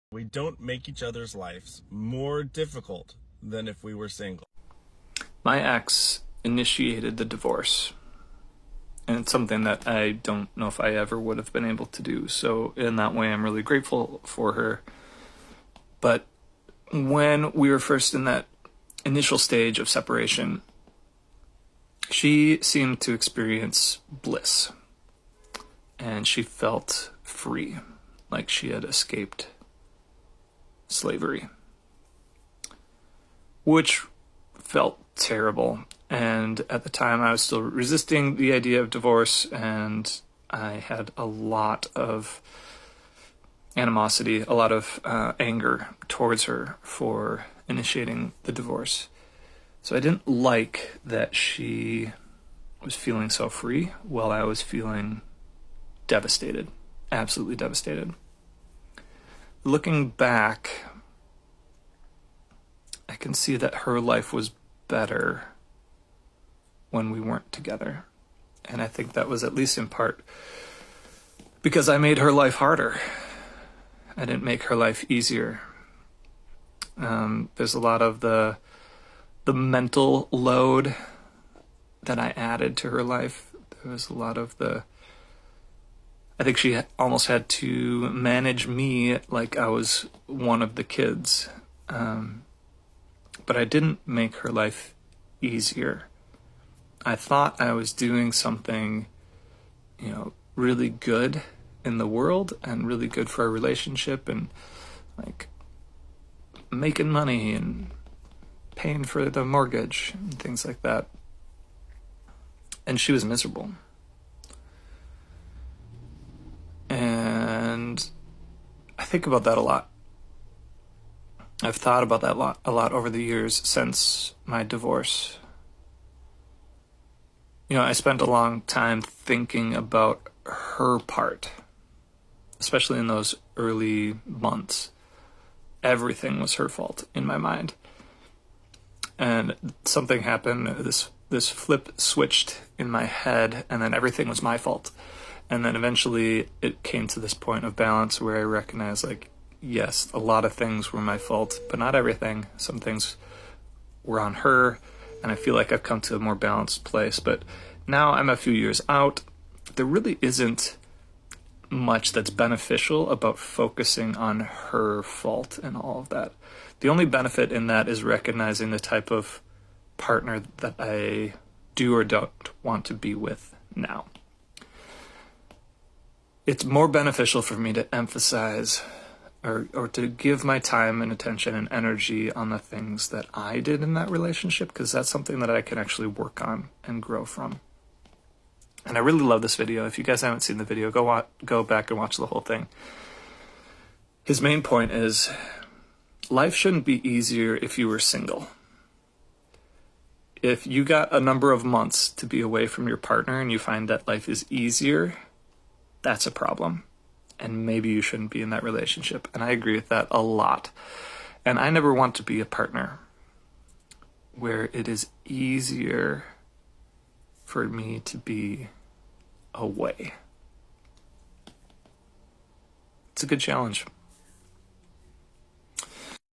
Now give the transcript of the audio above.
We don't make each other's lives more difficult than if we were single. My ex initiated the divorce, and it's something that I don't know if I ever would have been able to do. So in that way, I'm really grateful for her. But when we were first in that initial stage of separation, she seemed to experience bliss, and she felt free, like she had escaped slavery, which felt terrible. And at the time, I was still resisting the idea of divorce, and I had a lot of animosity, a lot of anger towards her for initiating the divorce. So I didn't like that she was feeling so free while I was feeling devastated, absolutely devastated. Looking back, I can see that her life was better when we weren't together. And I think that was at least in part because I made her life harder. I didn't make her life easier. There's a lot of the mental load that I added to her life. There was a lot of I think she almost had to manage me like I was one of the kids. But I didn't make her life easier. I thought I was doing something, really good in the world and really good for our relationship, and like making money and paying for the mortgage and things like that. And she was miserable. And I think about that a lot. I've thought about that a lot over the years since my divorce. I spent a long time thinking about her part, especially in those early months. Everything was her fault in my mind. And something happened, this flip switched in my head, and then everything was my fault. And then eventually it came to this point of balance where I recognized, yes, a lot of things were my fault, but not everything. Some things were on her, and I feel like I've come to a more balanced place. But now I'm a few years out. There really isn't much that's beneficial about focusing on her fault and all of that. The only benefit in that is recognizing the type of partner that I do or don't want to be with now. It's more beneficial for me to emphasize or to give my time and attention and energy on the things that I did in that relationship, because that's something that I can actually work on and grow from. And I really love this video. If you guys haven't seen the video, go back and watch the whole thing. His main point is, life shouldn't be easier if you were single. If you got a number of months to be away from your partner and you find that life is easier, that's a problem. And maybe you shouldn't be in that relationship. And I agree with that a lot. And I never want to be a partner where it is easier for me to be away. It's a good challenge.